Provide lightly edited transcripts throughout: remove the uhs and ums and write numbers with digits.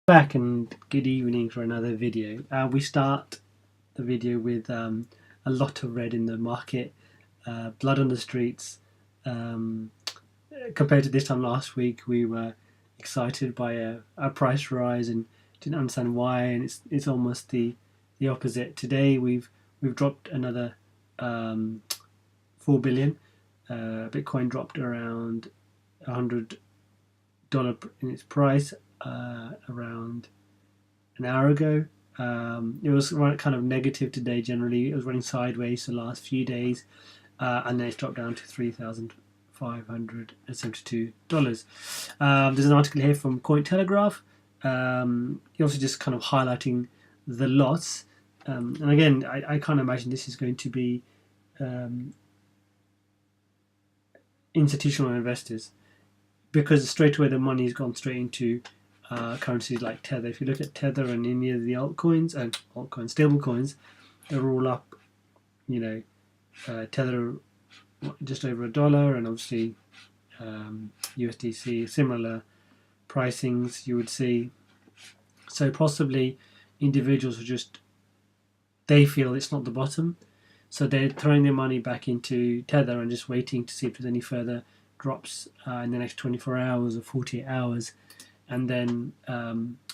Back and good evening for another video. We start the video with a lot of red in the market, blood on the streets. Um, Compared to this time last week, we were excited by a price rise and didn't understand why, and it's almost the opposite. Today we've dropped another 4 billion. Bitcoin dropped around $100 in its price around an hour ago. It was kind of negative today generally. It was running sideways the last few days, and then it's dropped down to $3,572. There's an article here from Cointelegraph. Also just kind of highlighting the loss. And again, I can't imagine this is going to be institutional investors, because straight away the money's gone straight into currencies like Tether. If you look at Tether and any of the stable coins, they're all up. Tether just over $1, and obviously USDC similar pricings you would see. So possibly individuals they feel it's not the bottom, so they're throwing their money back into Tether and just waiting to see if there's any further drops in the next 24 hours or 48 hours, and then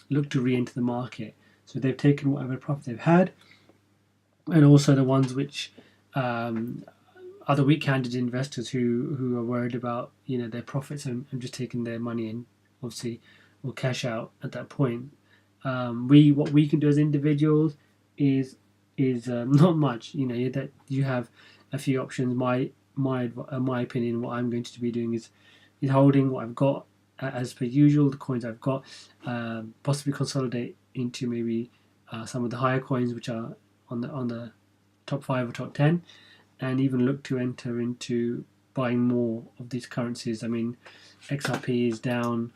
look to re-enter the market. So they've taken whatever profit they've had, and also the ones which are the weak-handed investors who are worried about their profits and just taking their money and obviously will cash out at that point. What we can do as individuals is not much. That you have a few options. My opinion, what I'm going to be doing is holding what I've got as per usual, the coins I've got, possibly consolidate into maybe some of the higher coins which are on the top 5 or top 10, and even look to enter into buying more of these currencies. I mean, XRP is down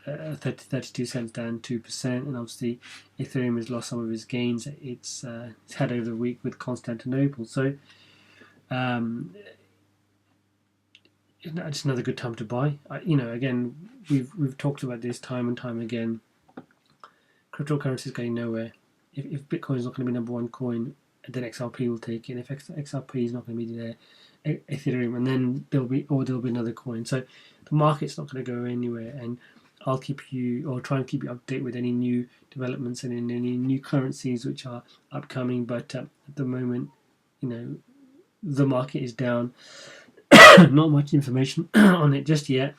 32 cents, down 2%, and obviously Ethereum has lost some of its gains it's had over the week with Constantinople. So it's another good time to buy. Again, we've talked about this time and time again. Cryptocurrency is going nowhere. If Bitcoin is not going to be number one coin, then XRP will take it. And if XRP is not going to be there, Ethereum, and then there'll be another coin. So the market's not going to go anywhere, and I'll try and keep you updated with any new developments and in any new currencies which are upcoming. But at the moment, the market is down. Not much information on it just yet.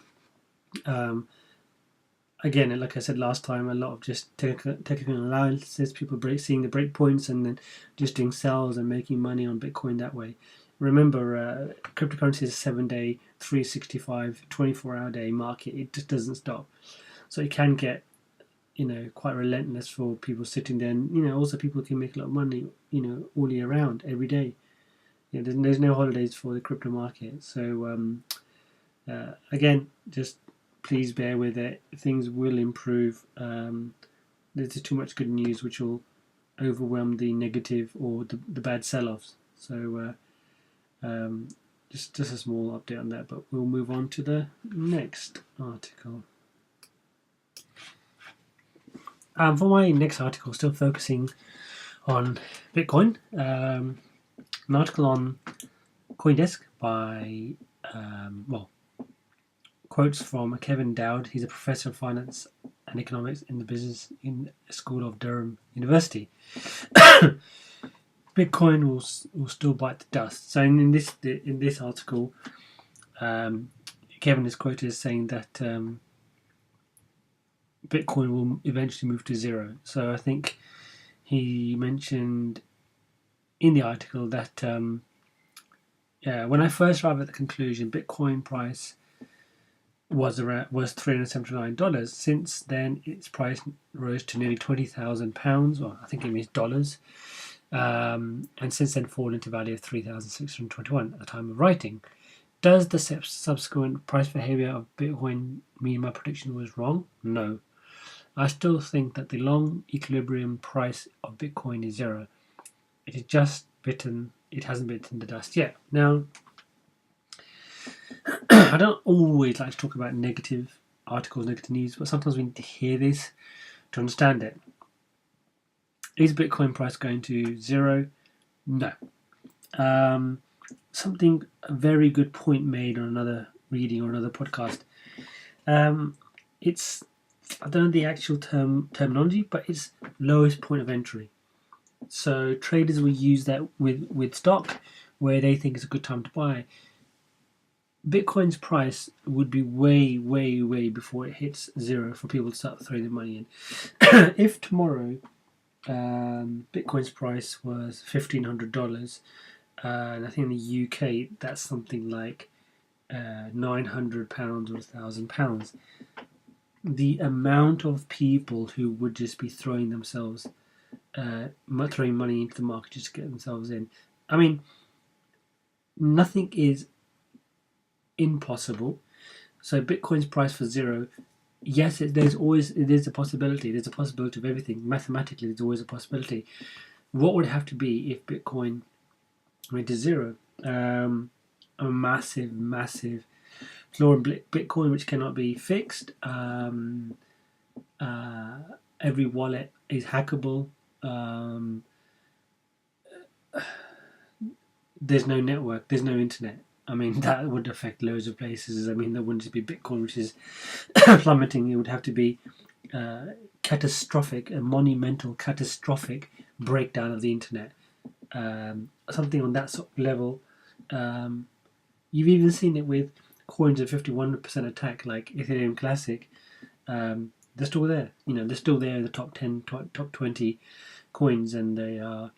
Again, like I said last time, a lot of just technical analysis, people seeing the break points and then just doing sells and making money on Bitcoin that way. Remember, cryptocurrency is a 7-day, 365, 24-hour day market. It just doesn't stop. So it can get, quite relentless for people sitting there. And, also people can make a lot of money, all year round, every day. There's no holidays for the crypto market. So, again, just please bear with it. Things will improve. There's too much good news which will overwhelm the negative or the bad sell-offs. So just a small update on that, but we'll move on to the next article. For my next article, still focusing on Bitcoin, an article on CoinDesk by quotes from Kevin Dowd. He's a professor of finance and economics in the School of Durham University. Bitcoin will still bite the dust. So in this article, Kevin is quoted as saying that Bitcoin will eventually move to zero. So I think he mentioned in the article that when I first arrived at the conclusion, Bitcoin price was $379. Since then, its price rose to nearly £20,000, or I think it means dollars, and since then fallen into value of $3,621 at the time of writing. Does the subsequent price behavior of Bitcoin mean my prediction was wrong? No. I still think that the long equilibrium price of Bitcoin is zero. It hasn't bitten the dust yet. Now, I don't always like to talk about negative articles, negative news, but sometimes we need to hear this to understand it. Is Bitcoin price going to zero? No. Something, a very good point made on another reading or another podcast. It's, I don't know the actual terminology, but it's lowest point of entry. So traders will use that with stock where they think it's a good time to buy. Bitcoin's price would be way, way, way before it hits zero for people to start throwing their money in. If tomorrow Bitcoin's price was $1,500, and I think in the UK that's something like £900 or £1,000. The amount of people who would just be throwing themselves, throwing money into the market just to get themselves in. I mean, nothing is impossible. So Bitcoin's price for zero, yes, there's a possibility. There's a possibility of everything. Mathematically, there's always a possibility. What would it have to be if Bitcoin went to zero? A massive, massive flaw in Bitcoin which cannot be fixed. Every wallet is hackable. There's no network. There's no internet. I mean, that would affect loads of places. I mean, there wouldn't just be Bitcoin, which is plummeting. It would have to be catastrophic, a monumental, catastrophic breakdown of the internet. Something on that sort of level. You've even seen it with coins at 51% attack, like Ethereum Classic. They're still there. You know, they're still there in the top 10, top 20 coins, and they are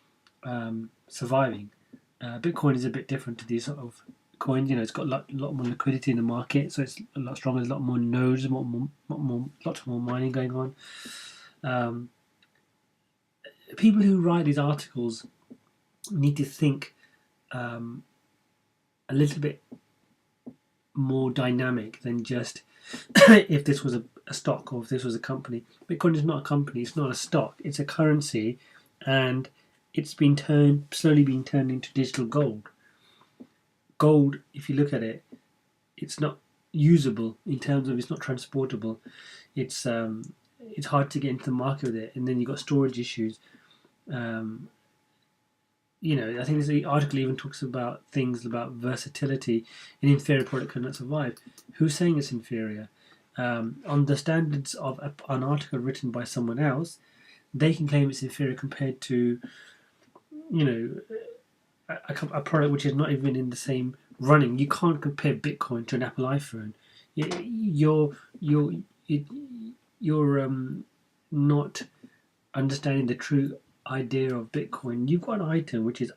surviving. Bitcoin is a bit different to these sort of coins. You know, it's got a lot more liquidity in the market, so it's a lot stronger. There's a lot more nodes, lots more mining going on. People who write these articles need to think a little bit more dynamic than just if this was a stock or if this was a company. Bitcoin is not a company. It's not a stock. It's a currency, and it's been slowly being turned into digital gold. Gold, if you look at it, it's not usable in terms of it's not transportable. It's hard to get into the market with it, and then you've got storage issues. You know, I think the article even talks about things about versatility. An inferior product cannot survive. Who's saying it's inferior? On the standards of an article written by someone else, they can claim it's inferior compared to, you know, a product which is not even in the same running. You can't compare Bitcoin to an Apple iPhone. You're not understanding the true idea of Bitcoin. You've got an item which is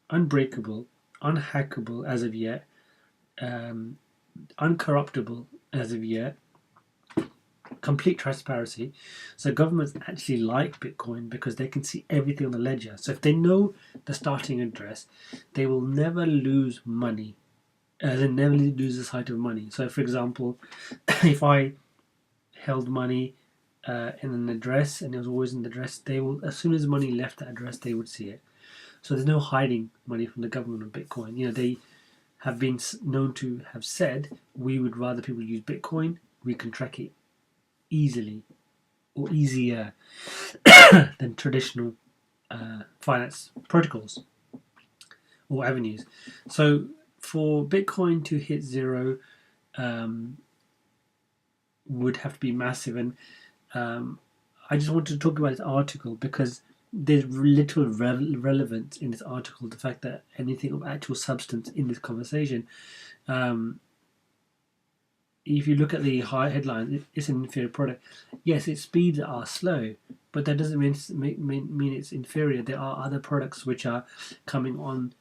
unbreakable, unhackable as of yet, uncorruptible as of yet, complete transparency. So governments actually like Bitcoin because they can see everything on the ledger. So if they know the starting address, they will never lose money. They never lose the sight of money. So for example, if I held money in an address and it was always in the address, they will, as soon as money left that address, they would see it. So there's no hiding money from the government of Bitcoin. You know, they have been known to have said, we would rather people use Bitcoin, we can track it easily or easier than traditional finance protocols or avenues. So for Bitcoin to hit zero would have to be massive, and I just wanted to talk about this article because there's little relevance in this article, the fact that anything of actual substance in this conversation. If you look at the high headline, it's an inferior product. Yes, its speeds are slow, but that doesn't mean it's inferior. There are other products which are coming on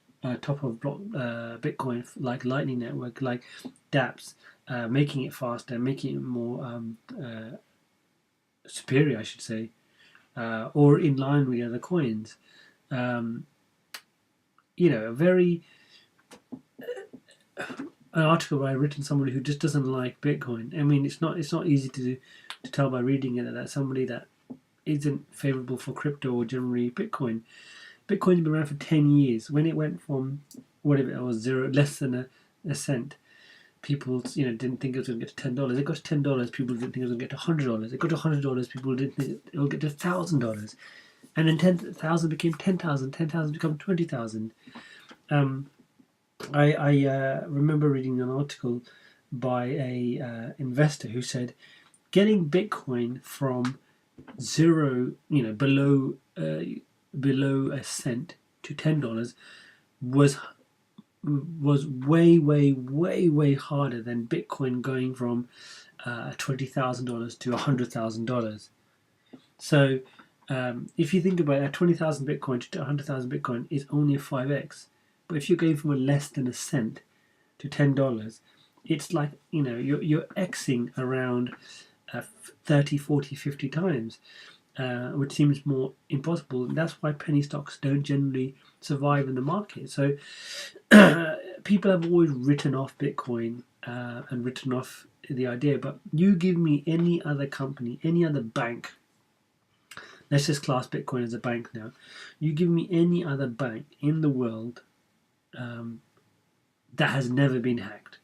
top of Bitcoin, like Lightning Network, like dApps, making it faster, making it more superior, I should say, or in line with the other coins. You know, a very an article where I've written somebody who just doesn't like Bitcoin. I mean, it's not easy to tell by reading it that somebody that isn't favourable for crypto or generally Bitcoin. Bitcoin's been around for 10 years. When it went from whatever it was, less than a cent, people, didn't think it was going to get to $10. It got to $10. People didn't think it was going to get to $100. It got to $100. People didn't think it would get to $1,000. And then 10,000 became 10,000. 10,000 became 20,000. I remember reading an article by a investor who said getting Bitcoin from zero, below a cent to $10 was way, way, way, way harder than Bitcoin going from $20,000 to $100,000. So if you think about it, 20,000 Bitcoin to 100,000 Bitcoin is only a 5x. But if you're going from a less than a cent to $10, it's like, you're Xing around 30, 40, 50 times, which seems more impossible. And that's why penny stocks don't generally survive in the market. So people have always written off Bitcoin and written off the idea. But you give me any other company, any other bank, let's just class Bitcoin as a bank now. You give me any other bank in the world that has never been hacked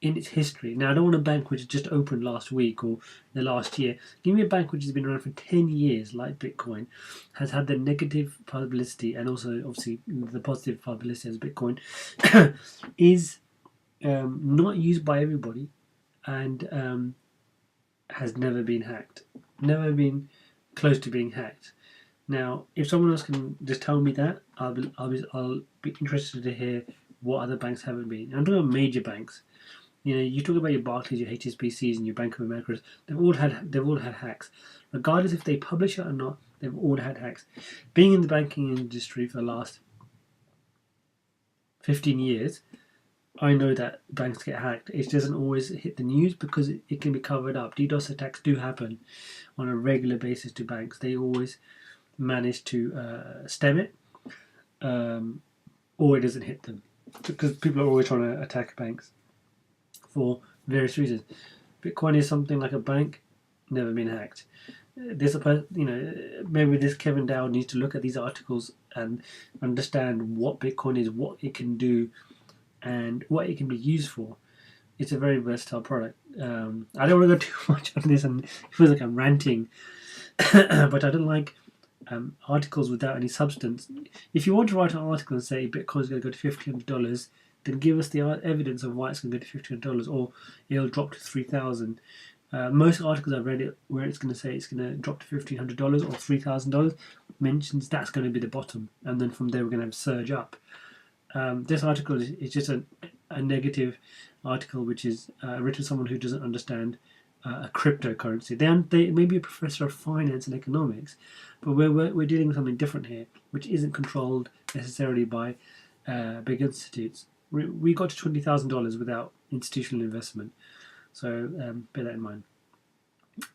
in its history. Now, I don't want a bank which just opened last week or the last year. Give me a bank which has been around for 10 years, like Bitcoin, has had the negative publicity and also, obviously, the positive publicity as Bitcoin, is not used by everybody and has never been hacked. Never been close to being hacked. Now, if someone else can just tell me that, I'll be interested to hear what other banks haven't been. I'm talking about major banks. You talk about your Barclays, your HSBCs, and your Bank of Americas. They've all had hacks, regardless if they publish it or not. They've all had hacks. Being in the banking industry for the last 15 years, I know that banks get hacked. It doesn't always hit the news because it can be covered up. DDoS attacks do happen on a regular basis to banks. They always manage to stem it, or it doesn't hit them because people are always trying to attack banks for various reasons. Bitcoin is something like a bank, never been hacked. Maybe this Kevin Dow needs to look at these articles and understand what Bitcoin is, what it can do, and what it can be used for. It's a very versatile product. I don't want to go too much on this, and it feels like I'm ranting, but I don't like articles without any substance. If you want to write an article and say Bitcoin is going to go to $1,500, then give us the evidence of why it's going to go to $1,500 or it'll drop to $3,000. Most articles I've read where it's going to say it's going to drop to $1,500 or $3,000 mentions that's going to be the bottom, and then from there we're going to have a surge up. This article is just a negative article which is written by someone who doesn't understand a cryptocurrency. They may be a professor of finance and economics, but we're dealing with something different here, which isn't controlled necessarily by big institutes. We got to $20,000 without institutional investment, so bear that in mind.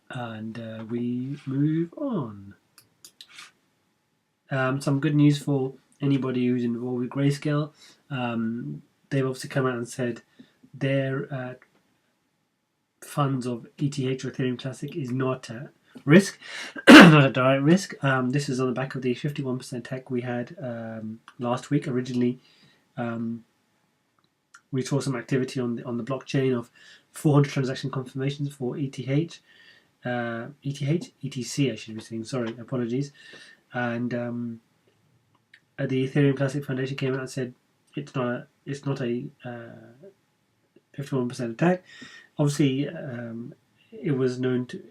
And we move on. Some good news for anybody who's involved with Grayscale. They've obviously come out and said their funds of ETH or Ethereum Classic is not at risk, not a direct risk. This is on the back of the 51% tech we had last week. Originally, we saw some activity on the blockchain of 400 transaction confirmations for ETH, ETC, I should be saying. Sorry, apologies. And the Ethereum Classic Foundation came out and said it's not a 51% attack. Obviously, it was known to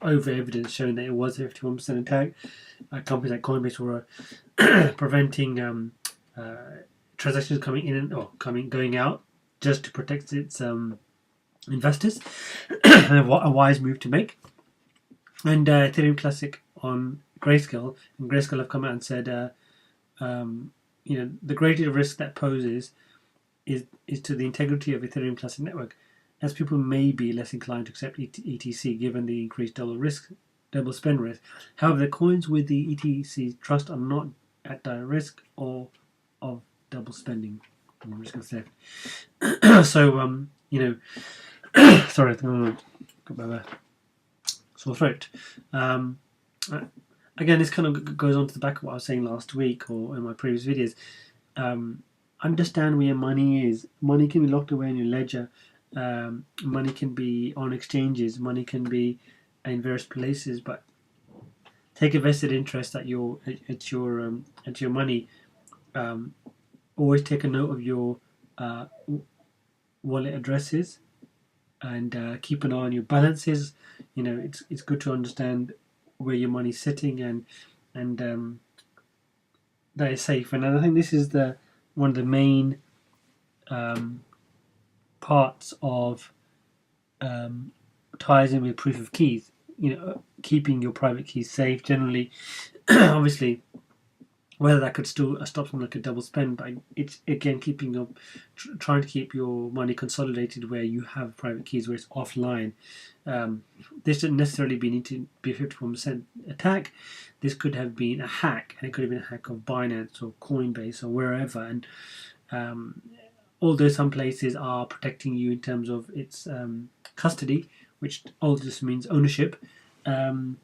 over evidence showing that it was a 51% attack. Companies like Coinbase were preventing transactions coming in or going out just to protect its investors. A wise move to make. And Ethereum Classic on Grayscale, and Grayscale have come out and said, the greater risk that poses is to the integrity of Ethereum Classic network, as people may be less inclined to accept ETC given the increased double spend risk. However, the coins with the ETC trust are not at direct risk or of double spending. I'm just going to say. So, sorry, I think I got my sore throat. Again, this kind of goes on to the back of what I was saying last week or in my previous videos. Understand where your money is. Money can be locked away in your ledger Money can be on exchanges, money can be in various places, but take a vested interest at your money. Um, Always take a note of your uh, wallet addresses, and keep an eye on your balances. It's good to understand where your money's sitting, and that is safe. And I think this is the one of the main um, parts of um, ties in with proof of keys. Keeping your private keys safe generally. Obviously, whether that could still stop something like a double spend, but it's again keeping your trying to keep your money consolidated where you have private keys, where it's offline. This didn't necessarily need to be a 51% attack. This could have been a hack, and it could have been a hack of Binance or Coinbase or wherever. And although some places are protecting you in terms of its custody, which all just means ownership, um,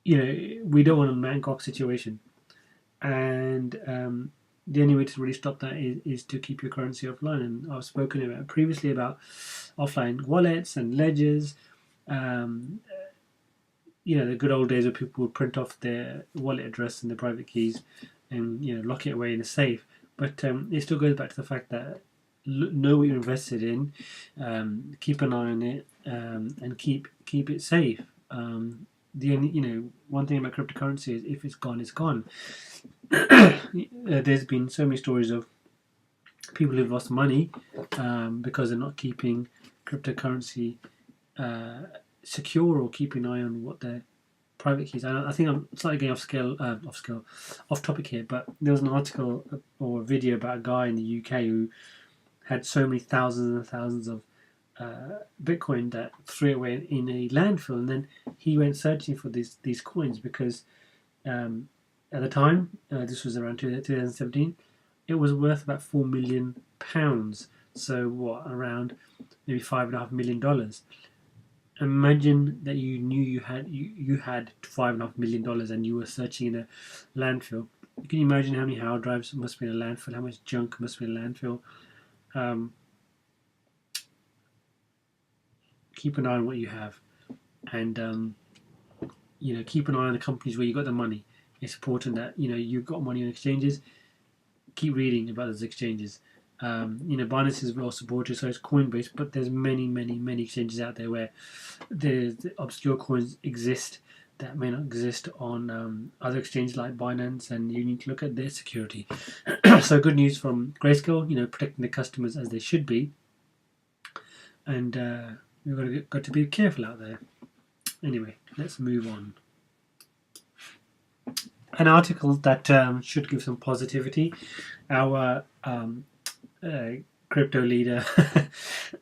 we don't want a Bangkok situation. And the only way to really stop that is to keep your currency offline. And I've spoken about previously about offline wallets and ledgers. Um, the good old days where people would print off their wallet address and their private keys and lock it away in a safe. But it still goes back to the fact that know what you're invested in, keep an eye on it, and keep it safe. The only one thing about cryptocurrency is if it's gone, it's gone. There's been so many stories of people who've lost money because they're not keeping cryptocurrency secure or keeping an eye on what their private keys. I think I'm slightly going off topic here, but there was an article or a video about a guy in the UK who had so many thousands and thousands of Bitcoin that threw it away in a landfill, and then he went searching for these coins because at the time, this was around 2017, it was worth about £4 million. So what, around maybe $5.5 million. Imagine that you knew you had $5.5 million and you were searching in a landfill. Can you imagine how many hard drives must be in a landfill? How much junk must be in a landfill? Keep an eye on what you have, and keep an eye on the companies where you got the money. It's important that you've got money on exchanges. Keep reading about those exchanges. Binance is well supported, so it's Coinbase, but there's many exchanges out there where the obscure coins exist that may not exist on other exchanges like Binance, and you need to look at their security. So good news from Grayscale, protecting the customers as they should be, and we've got to be careful out there. Anyway, let's move on. An article that should give some positivity. Our crypto leader,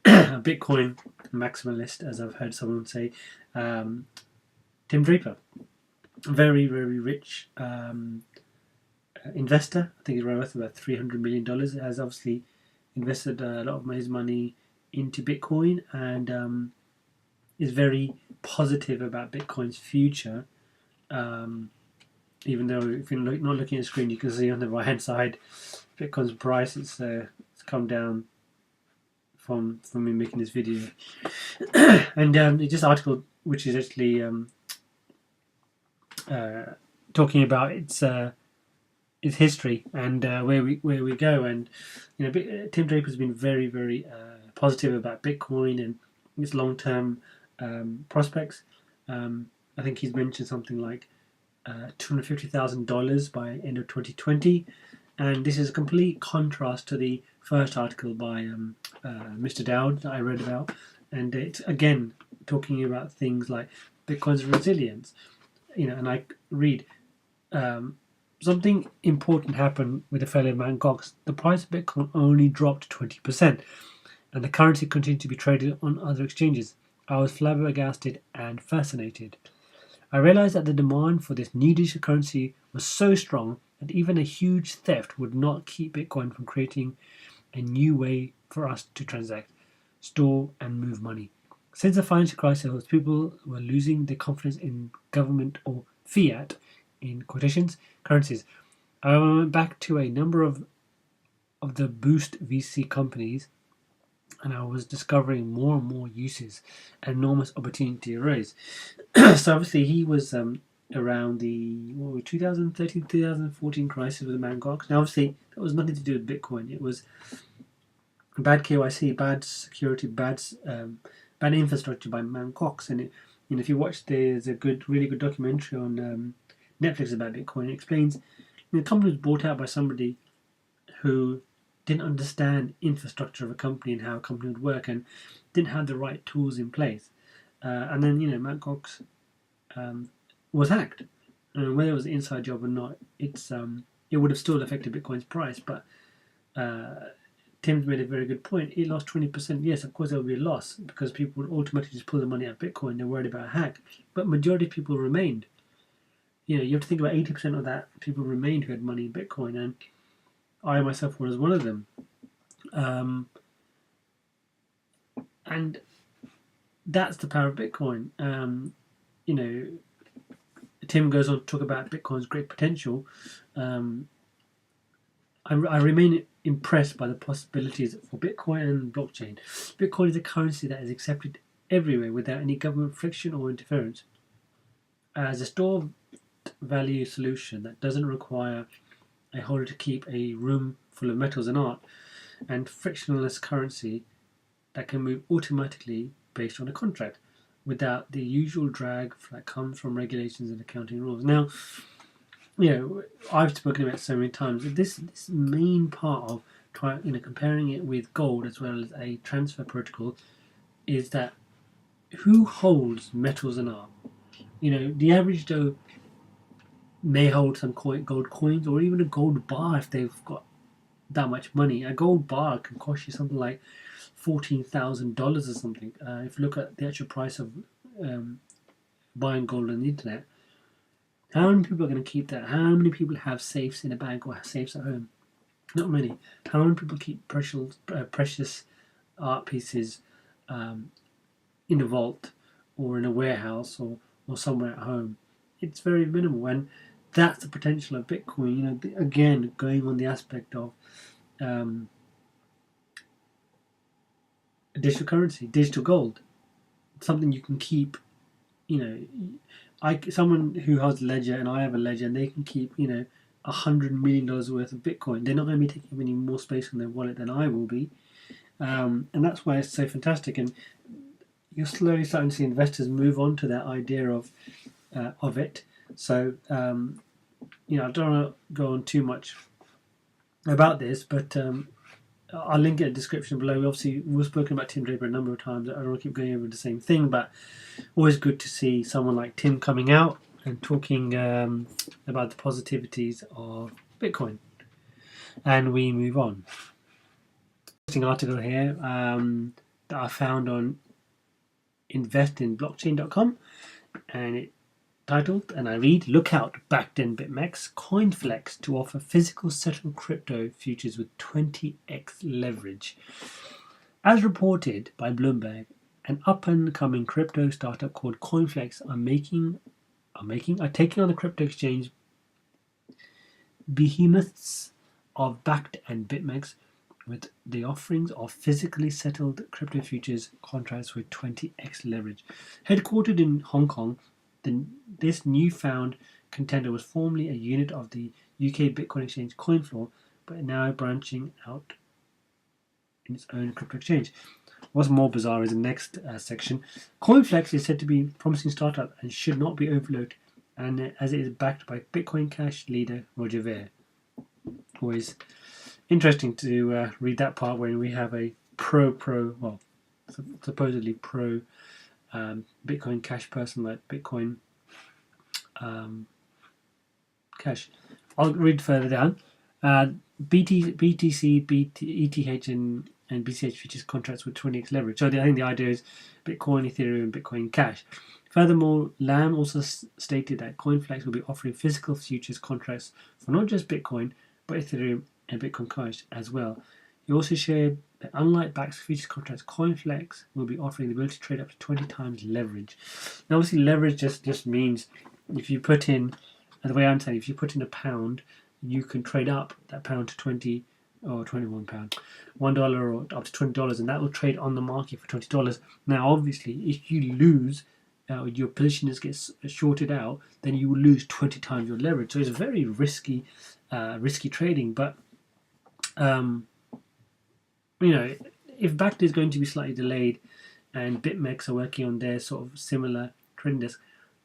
Bitcoin maximalist, as I've heard someone say, Tim Draper, very rich investor. I think he's worth about $300 million. Has obviously invested a lot of his money into Bitcoin, and is very positive about Bitcoin's future. Even though if you're not looking at the screen, you can see on the right hand side Bitcoin's price. It's come down from me making this video. And this article, which is actually talking about its history and where we go. And Tim Draper's been very positive about Bitcoin and its long term prospects. I think he's mentioned something like $250,000 by end of 2020, and this is a complete contrast to the first article by Mr. Dowd that I read about, and it's again talking about things like Bitcoin's resilience. And I read something important happened with the failure of Mt. Gox. The price of Bitcoin only dropped 20%, and the currency continued to be traded on other exchanges. I was flabbergasted and fascinated. I realized that the demand for this new digital currency was so strong that even a huge theft would not keep Bitcoin from creating a new way for us to transact, store, and move money. Since the financial crisis, people were losing their confidence in government or fiat, in quotations, currencies. I went back to a number of of the boost VC companies, and I was discovering more and more uses, and enormous opportunity arose. So obviously he was around the 2013 2014 crisis with the Mt. Gox. Now obviously that was nothing to do with Bitcoin. It was bad KYC, bad security, bad infrastructure by Mt. Gox. And if you watch, there's a really good documentary on Netflix about Bitcoin. It explains the company was bought out by somebody who didn't understand infrastructure of a company and how a company would work, and didn't have the right tools in place. And then Mt. Gox was hacked. And whether it was an inside job or not, it would have still affected Bitcoin's price. But Tim's made a very good point. It lost 20%. Yes, of course there will be a loss because people would automatically just pull the money out of Bitcoin. They're worried about a hack. But majority of people remained. You have to think about 80% of that people remained who had money in Bitcoin, and I myself was one of them. And that's the power of Bitcoin. Tim goes on to talk about Bitcoin's great potential. I remain impressed by the possibilities for Bitcoin and blockchain. Bitcoin is a currency that is accepted everywhere without any government friction or interference. As a store value solution that doesn't require a holder to keep a room full of metals and art, and frictionless currency that can move automatically based on a contract without the usual drag that comes from regulations and accounting rules. Now, I've spoken about it so many times. This main part of comparing it with gold as well as a transfer protocol is that who holds metals and art? The average Joe may hold some gold coins or even a gold bar if they've got that much money. A gold bar can cost you something like $14,000 or something. If you look at the actual price of buying gold on the internet, how many people are going to keep that? How many people have safes in a bank or have safes at home? Not many. How many people keep precious art pieces in a vault or in a warehouse or somewhere at home? It's very minimal, and that's the potential of Bitcoin. Again, going on the aspect of digital currency, digital gold, something you can keep. Someone who has a ledger and I have a ledger, and they can keep $100 million worth of Bitcoin. They're not going to be taking any more space in their wallet than I will be, and that's why it's so fantastic. And you're slowly starting to see investors move on to that idea of it. So I don't want to go on too much about this, but I'll link it in the description below. We've spoken about Tim Draper a number of times. I don't want to keep going over the same thing, but always good to see someone like Tim coming out and talking about the positivities of Bitcoin. And we move on. Interesting article here that I found on investinblockchain.com, and it titled, and I read, "Look out, Bakkt and BitMEX, Coinflex to offer physical settled crypto futures with 20x leverage." As reported by Bloomberg, an up-and-coming crypto startup called Coinflex are taking on the crypto exchange behemoths of Bakkt and BitMEX with the offerings of physically settled crypto futures contracts with 20x leverage. Headquartered in Hong Kong, this newfound contender was formerly a unit of the UK Bitcoin exchange Coinfloor, but now branching out in its own crypto exchange. What's more bizarre is the next section. Coinflex is said to be a promising startup and should not be overlooked, and as it is backed by Bitcoin Cash leader Roger Ver. Always interesting to read that part when we have a supposedly pro Bitcoin Cash person like Bitcoin Cash. I'll read further down. BTC, ETH, and BCH futures contracts with 20x leverage. So I think the idea is Bitcoin, Ethereum, and Bitcoin Cash. Furthermore, Lam also stated that Coinflex will be offering physical futures contracts for not just Bitcoin, but Ethereum and Bitcoin Cash as well. He also shared that unlike Bakkt's futures contracts, Coinflex will be offering the ability to trade up to 20 times leverage. Now, obviously, leverage just means if you put in, the way I'm saying, if you put in £1, you can trade up that pound to 20 or £21, $1 or up to $20, and that will trade on the market for $20. Now, obviously, if you lose, your position gets shorted out, then you will lose 20 times your leverage. So it's very risky trading. But if Bakkt is going to be slightly delayed, and BitMEX are working on their sort of similar trading desk,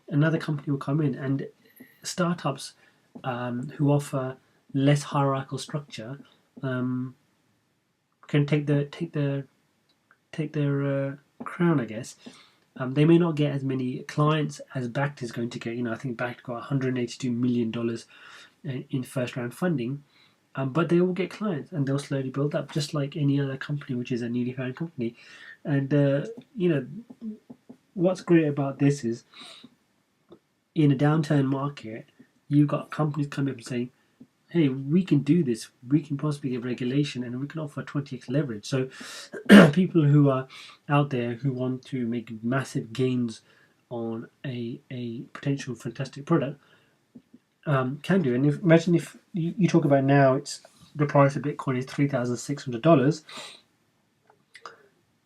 another company will come in, and startups who offer less hierarchical structure can take their crown, I guess. They may not get as many clients as Bakkt is going to get. I think Bakkt got $182 million in first round funding, but they will get clients and they'll slowly build up, just like any other company which is a newly found company. And what's great about this is, in a downturn market, you've got companies coming up and saying, hey, we can do this, we can possibly get regulation, and we can offer 20x leverage. So people who are out there who want to make massive gains on a potential fantastic product can do. And imagine if you talk about now, it's the price of Bitcoin is $3,600,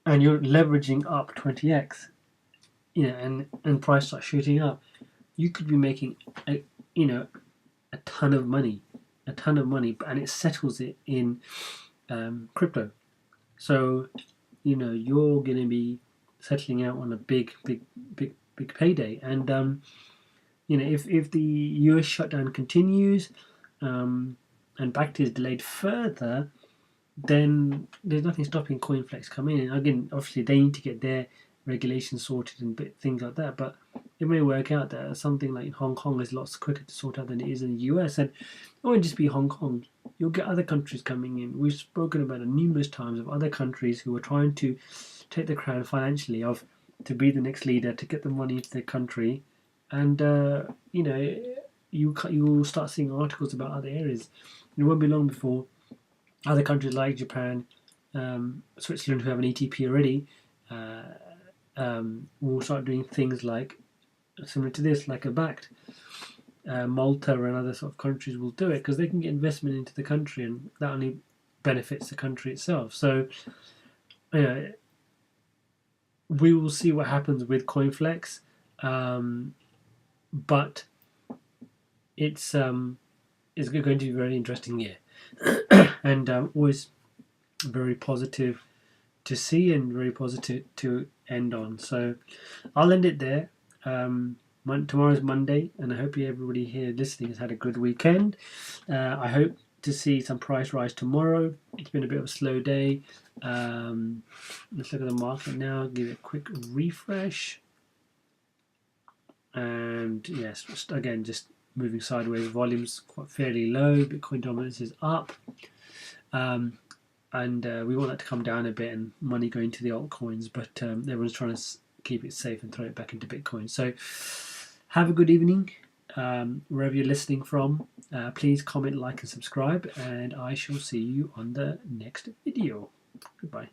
and you're leveraging up 20x, and price starts shooting up, you could be making a ton of money, and it settles it in crypto. So you're going to be settling out on a big payday. And if the US shutdown continues, and Bakkt is delayed further, then there's nothing stopping Coinflex coming in. Again, obviously they need to get their regulations sorted and things like that, but it may work out that something like Hong Kong is lots quicker to sort out than it is in the US. And it won't just be Hong Kong, you'll get other countries coming in. We've spoken about it numerous times, of other countries who are trying to take the crown financially, to be the next leader, to get the money into their country. And you will start seeing articles about other areas. It won't be long before other countries like Japan, Switzerland, who have an ETP already, will start doing things like similar to this, like a Bakkt. Malta and other sort of countries will do it because they can get investment into the country, and that only benefits the country itself. So we will see what happens with Coinflex, but it's going to be a very interesting year, and always very positive to see and very positive to end on. So I'll end it there. Tomorrow's Monday, and I hope everybody here listening has had a good weekend. I hope to see some price rise tomorrow. It's been a bit of a slow day. Let's look at the market now, give it a quick refresh. And yes, just moving sideways. Volume's quite fairly low. Bitcoin dominance is up. And we want that to come down a bit and money going to the altcoins, but everyone's trying to keep it safe and throw it back into Bitcoin. So have a good evening wherever you're listening from. Please comment, like and subscribe, and I shall see you on the next video. Goodbye.